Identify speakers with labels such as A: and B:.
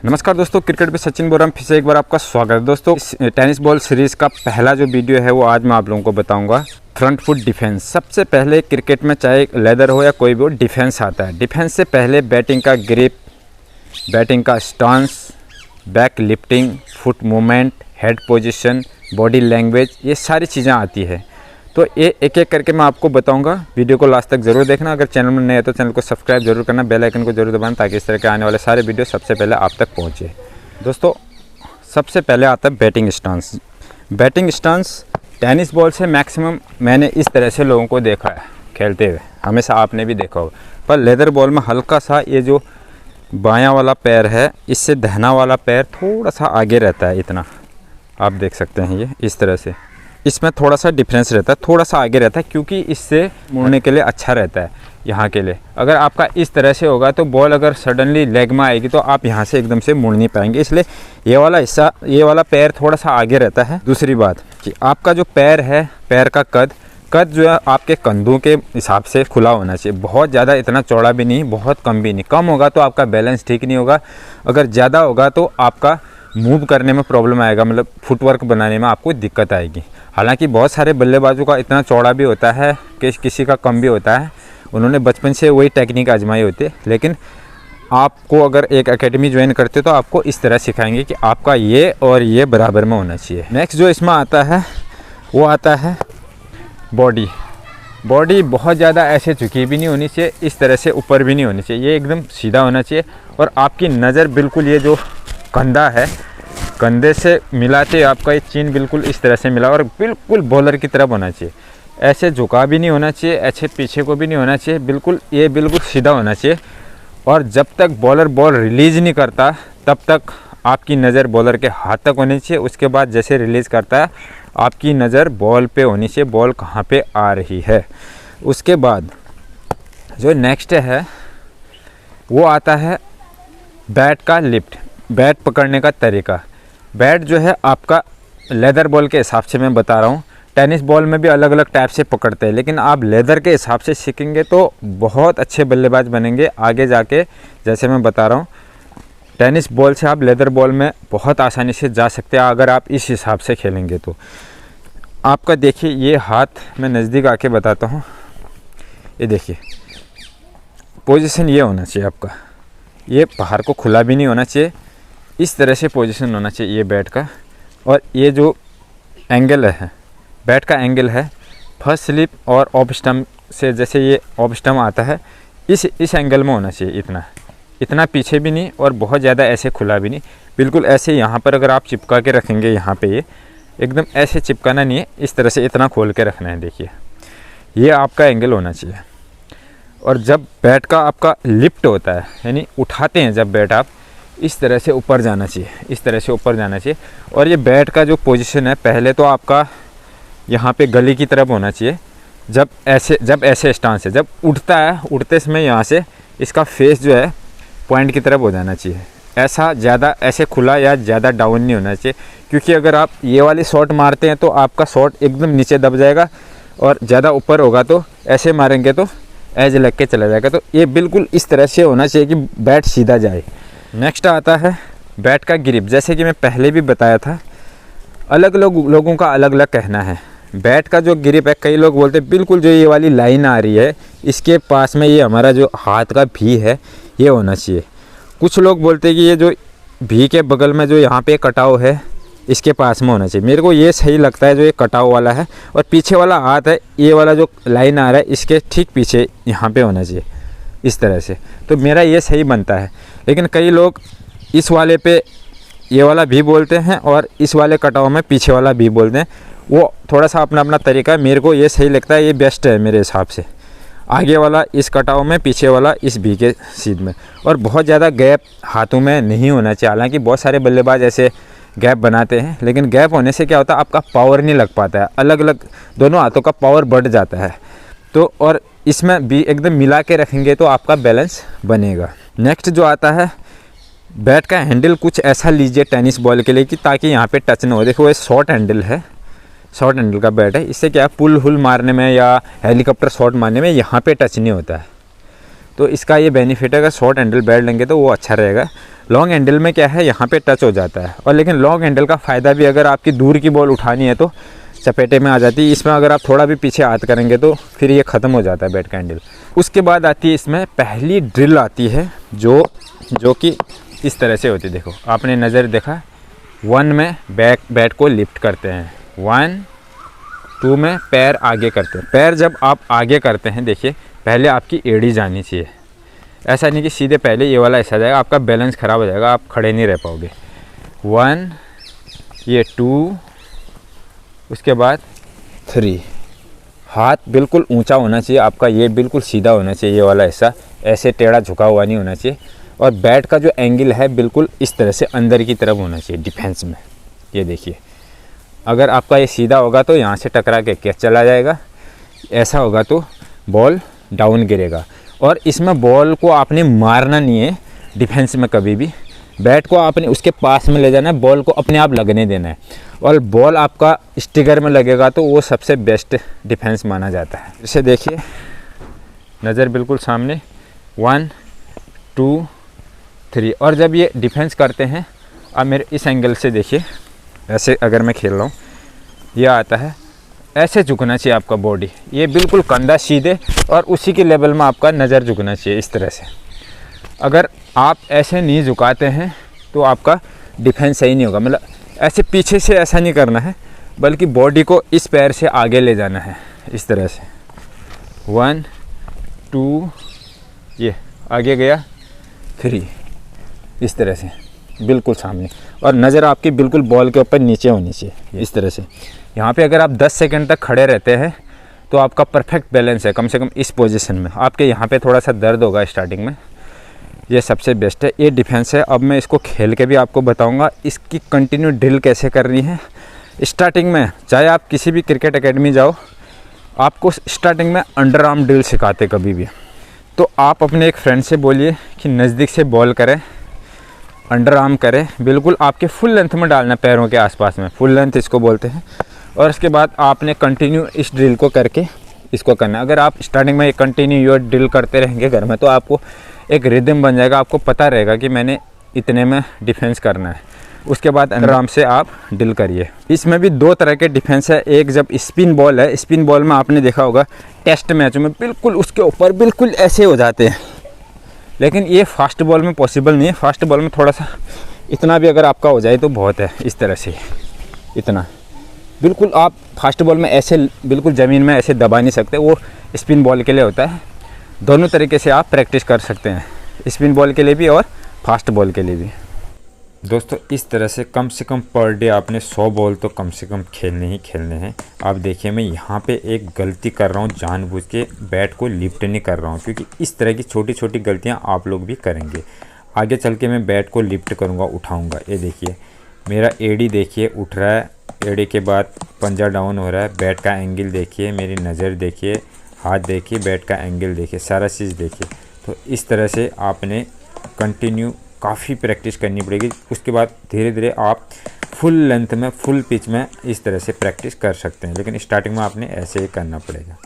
A: नमस्कार दोस्तों, क्रिकेट पे सचिन बोल रहा हूँ। फिर से एक बार आपका स्वागत है दोस्तों। टेनिस बॉल सीरीज़ का पहला जो वीडियो है वो आज मैं आप लोगों को बताऊंगा। Front foot defence. सबसे पहले क्रिकेट में चाहे लेदर हो या कोई भी हो, डिफेंस आता है। डिफेंस से पहले बैटिंग का ग्रिप, बैटिंग का stance, back lifting, foot movement, head position, body language, ये सारी चीज़ें आती है। तो ये एक एक करके मैं आपको बताऊंगा। वीडियो को लास्ट तक ज़रूर देखना। अगर चैनल में नए है तो चैनल को सब्सक्राइब जरूर करना, बेल आइकन को जरूर दबाना ताकि इस तरह के आने वाले सारे वीडियो सबसे पहले आप तक पहुंचे। दोस्तों, सबसे पहले आता है batting stance. Batting stance tennis ball से मैक्सिमम मैंने इस तरह से लोगों को देखा है खेलते हुए, हमेशा आपने भी देखा होगा। पर लेदर बॉल में हल्का सा ये जो बायाँ वाला पैर है, इससे दाहिना वाला पैर थोड़ा सा आगे रहता है। इतना आप देख सकते हैं, ये इस तरह से इसमें थोड़ा सा डिफरेंस रहता है, थोड़ा सा आगे रहता है, क्योंकि इससे मुड़ने के लिए अच्छा रहता है यहाँ के लिए। अगर आपका इस तरह से होगा तो बॉल अगर सडनली लेग में आएगी तो आप यहाँ से एकदम से मुड़ नहीं पाएंगे, इसलिए ये वाला हिस्सा, ये वाला पैर थोड़ा सा आगे रहता है। दूसरी बात कि आपका जो पैर है, पैर का कद जो है आपके कंधों के हिसाब से खुला होना चाहिए। बहुत ज़्यादा इतना चौड़ा भी नहीं, बहुत कम भी नहीं। कम होगा तो आपका बैलेंस ठीक नहीं होगा, अगर ज़्यादा होगा तो आपका मूव करने में प्रॉब्लम आएगा, मतलब फुटवर्क बनाने में आपको दिक्कत आएगी। हालांकि बहुत सारे बल्लेबाजों का इतना चौड़ा भी होता है कि किसी का कम भी होता है, उन्होंने बचपन से वही टेक्निक आजमाई होती है। लेकिन आपको अगर एक एकेडमी ज्वाइन करते हो तो आपको इस तरह सिखाएंगे कि आपका ये और ये बराबर में होना चाहिए। नेक्स्ट जो इसमें आता है वो आता है बॉडी। बॉडी बहुत ज़्यादा ऐसे झुकी भी नहीं होनी चाहिए, इस तरह से ऊपर भी नहीं होनी चाहिए, ये एकदम सीधा होना चाहिए। और आपकी नज़र बिल्कुल, ये जो कंधा है, कंधे से मिलाते आपका ये चीन बिल्कुल इस तरह से मिला और बिल्कुल बॉलर की तरफ होना चाहिए। ऐसे झुका भी नहीं होना चाहिए, ऐसे पीछे को भी नहीं होना चाहिए, बिल्कुल ये बिल्कुल सीधा होना चाहिए। और जब तक बॉलर बॉल रिलीज़ नहीं करता तब तक आपकी नज़र बॉलर के हाथ तक होनी चाहिए। उसके बाद जैसे रिलीज़ करता है आपकी नज़र बॉल पे होनी चाहिए, बॉल कहाँ पे आ रही है। उसके बाद जो नेक्स्ट है वो आता है बैट का लिफ्ट, बैट पकड़ने का तरीका। बैट जो है आपका लेदर बॉल के हिसाब से मैं बता रहा हूँ, टेनिस बॉल में भी अलग अलग टाइप से पकड़ते हैं, लेकिन आप लेदर के हिसाब से सीखेंगे तो बहुत अच्छे बल्लेबाज बनेंगे आगे जाके। जैसे मैं बता रहा हूँ, टेनिस बॉल से आप लेदर बॉल में बहुत आसानी से जा सकते हैं अगर आप इस हिसाब से खेलेंगे तो। आपका देखिए ये हाथ, मैं नज़दीक आके बताता हूँ, ये देखिए पोजीशन ये होना चाहिए आपका, ये बाहर को खुला भी नहीं होना चाहिए, इस तरह से पोजीशन होना चाहिए ये बैट का। और ये जो एंगल है, बैट का एंगल है फर्स्ट स्लिप और ऑफ स्टम्प से, जैसे ये ऑफ स्टम्प आता है इस एंगल में होना चाहिए। इतना पीछे भी नहीं और बहुत ज़्यादा ऐसे खुला भी नहीं, बिल्कुल ऐसे। यहाँ पर अगर आप चिपका के रखेंगे, यहाँ पे ये एकदम ऐसे चिपकाना नहीं है, इस तरह से इतना खोल के रखना है। देखिए ये आपका एंगल होना चाहिए। और जब बैट का आपका लिफ्ट होता है, यानी उठाते हैं जब बैट, आप इस तरह से ऊपर जाना चाहिए, इस तरह से ऊपर जाना चाहिए। और ये बैट का जो पोजीशन है, पहले तो आपका यहाँ पे गली की तरफ होना चाहिए। जब ऐसे स्टांस है, जब उठता है, उठते समय यहाँ से इसका फेस जो है पॉइंट की तरफ हो जाना चाहिए। ऐसा ज़्यादा ऐसे खुला या ज़्यादा डाउन नहीं होना चाहिए, क्योंकि अगर आप ये वाली शॉट मारते हैं तो आपका शॉट एकदम नीचे दब जाएगा, और ज़्यादा ऊपर होगा तो ऐसे मारेंगे तो एज लग के चला जाएगा। तो ये बिल्कुल इस तरह से होना चाहिए कि बैट सीधा जाए। नेक्स्ट आता है बैट का ग्रिप। जैसे कि मैं पहले भी बताया था, अलग अलग लोगों का अलग अलग कहना है। बैट का जो ग्रिप है, कई लोग बोलते हैं बिल्कुल जो ये वाली लाइन आ रही है इसके पास में ये हमारा जो हाथ का भी है ये होना चाहिए। कुछ लोग बोलते हैं कि ये जो भी के बगल में जो यहाँ पे कटाव है इसके पास में होना चाहिए। मेरे को ये सही लगता है जो ये कटाव वाला है, और पीछे वाला हाथ है, ये वाला जो लाइन आ रहा है इसके ठीक पीछे यहाँ पे होना चाहिए, इस तरह से। तो मेरा ये सही बनता है। लेकिन कई लोग इस वाले पे ये वाला भी बोलते हैं और इस वाले कटाव में पीछे वाला भी बोलते हैं। वो थोड़ा सा अपना अपना तरीका है, मेरे को ये सही लगता है, ये बेस्ट है मेरे हिसाब से। आगे वाला इस कटाव में, पीछे वाला इस भी के सीध में। और बहुत ज़्यादा गैप हाथों में नहीं होना चाहिए। हालांकि बहुत सारे बल्लेबाज ऐसे गैप बनाते हैं, लेकिन गैप होने से क्या होता है, आपका पावर नहीं लग पाता है, अलग अलग दोनों हाथों का पावर बढ़ जाता है। तो और इसमें भी एकदम मिला के रखेंगे तो आपका बैलेंस बनेगा। नेक्स्ट जो आता है, बैट का हैंडल कुछ ऐसा लीजिए टेनिस बॉल के लिए कि ताकि यहाँ पे टच ना हो। देखो ये शॉर्ट हैंडल है, शॉर्ट हैंडल का बैट है, इससे क्या पुल हुल मारने में या हेलीकॉप्टर शॉट मारने में यहाँ पे टच नहीं होता है। तो इसका ये बेनिफिट है, अगर शॉर्ट हैंडल बैट लेंगे तो वो अच्छा रहेगा। लॉन्ग हैंडल में क्या है, यहाँ पे टच हो जाता है। और लेकिन लॉन्ग हैंडल का फ़ायदा भी, अगर आपकी दूर की बॉल उठानी है तो चपेटे में आ जाती है। इसमें अगर आप थोड़ा भी पीछे हाथ करेंगे तो फिर ये ख़त्म हो जाता है बैट का हैंडल। उसके बाद आती है इसमें पहली ड्रिल आती है जो कि इस तरह से होती है। देखो आपने नज़र देखा, 1 में बैट को लिफ्ट करते हैं, 1 2 में पैर आगे करते हैं। पैर जब आप आगे करते हैं, देखिए पहले आपकी एड़ी जानी चाहिए। ऐसा नहीं कि सीधे पहले ये वाला ऐसा जाएगा, आपका बैलेंस ख़राब हो जाएगा, आप खड़े नहीं रह पाओगे। 1, ये 2, उसके बाद 3। हाथ बिल्कुल ऊंचा होना चाहिए आपका, ये बिल्कुल सीधा होना चाहिए, ये वाला ऐसा ऐसे टेढ़ा झुका हुआ नहीं होना चाहिए। और बैट का जो एंगल है बिल्कुल इस तरह से अंदर की तरफ होना चाहिए डिफेंस में। ये देखिए, अगर आपका ये सीधा होगा तो यहाँ से टकरा के कैच चला जाएगा, ऐसा होगा तो बॉल डाउन गिरेगा। और इसमें बॉल को आपने मारना नहीं है डिफेंस में कभी भी, बैट को आपने उसके पास में ले जाना है, बॉल को अपने आप लगने देना है। और बॉल आपका स्टिकर में लगेगा तो वो सबसे बेस्ट डिफेंस माना जाता है। इसे देखिए, नज़र बिल्कुल सामने, 1 2 3। और जब ये डिफेंस करते हैं, अब मेरे इस एंगल से देखिए, ऐसे अगर मैं खेल रहा हूँ, यह आता है, ऐसे झुकना चाहिए आपका बॉडी, ये बिल्कुल कंधा सीधे और उसी के लेवल में आपका नज़र झुकना चाहिए इस तरह से। अगर आप ऐसे नहीं झुकाते हैं तो आपका डिफेंस सही नहीं होगा। मतलब ऐसे पीछे से ऐसा नहीं करना है, बल्कि बॉडी को इस पैर से आगे ले जाना है इस तरह से। 1 2, ये आगे गया, 3, इस तरह से बिल्कुल सामने। और नज़र आपकी बिल्कुल बॉल के ऊपर नीचे होनी चाहिए इस तरह से। यहाँ पे अगर आप 10 सेकंड तक खड़े रहते हैं तो आपका परफेक्ट बैलेंस है, कम से कम इस पोजीशन में। आपके यहाँ पे थोड़ा सा दर्द होगा स्टार्टिंग में, ये सबसे बेस्ट है, ये डिफेंस है। अब मैं इसको खेल के भी आपको बताऊँगा इसकी कंटिन्यू ड्रिल कैसे करनी है। स्टार्टिंग में चाहे आप किसी भी क्रिकेट एकेडमी जाओ, आपको स्टार्टिंग में अंडर आर्म ड्रिल सिखाते कभी भी। तो आप अपने एक फ्रेंड से बोलिए कि नज़दीक से बॉल करें, अंडर आर्म करें, बिल्कुल आपके फुल लेंथ में डालना, पैरों के आसपास में, फुल लेंथ इसको बोलते हैं। और उसके बाद आपने कंटिन्यू इस ड्रिल को करके इसको करना है। अगर आप स्टार्टिंग में कंटिन्यू ये ड्रिल करते रहेंगे घर में, तो आपको एक रिदम बन जाएगा, आपको पता रहेगा कि मैंने इतने में डिफेंस करना है। उसके बाद अंडर आर्म से आप ड्रिल करिए। इसमें भी 2 तरह के डिफेंस है। एक जब स्पिन बॉल है, स्पिन बॉल में आपने देखा होगा टेस्ट मैच में बिल्कुल उसके ऊपर बिल्कुल ऐसे हो जाते हैं, लेकिन ये फास्ट बॉल में पॉसिबल नहीं है। फास्ट बॉल में थोड़ा सा इतना भी अगर आपका हो जाए तो बहुत है, इस तरह से इतना बिल्कुल आप फास्ट बॉल में ऐसे बिल्कुल ज़मीन में ऐसे दबा नहीं सकते, वो स्पिन बॉल के लिए होता है। दोनों तरीके से आप प्रैक्टिस कर सकते हैं, स्पिन बॉल के लिए भी और फास्ट बॉल के लिए भी। दोस्तों इस तरह से कम पर डे आपने 100 बॉल तो कम से कम खेलने ही खेलने हैं। आप देखिए, मैं यहाँ पे एक गलती कर रहा हूँ, जानबूझ के बैट को लिफ्ट नहीं कर रहा हूँ, क्योंकि इस तरह की छोटी छोटी गलतियाँ आप लोग भी करेंगे। आगे चल के मैं बैट को लिफ्ट करूँगा, उठाऊँगा। ये देखिए मेरा एड़ी देखिए उठ रहा है, एड़ी के बाद पंजा डाउन हो रहा है, बैट का एंगल देखिए, मेरी नज़र देखिए, हाथ देखिए, बैट का एंगल देखिए, सारा चीज़ देखिए। तो इस तरह से आपने कंटिन्यू काफ़ी प्रैक्टिस करनी पड़ेगी। उसके बाद धीरे धीरे आप फुल लेंथ में, फुल पिच में इस तरह से प्रैक्टिस कर सकते हैं, लेकिन स्टार्टिंग में आपने ऐसे ही करना पड़ेगा।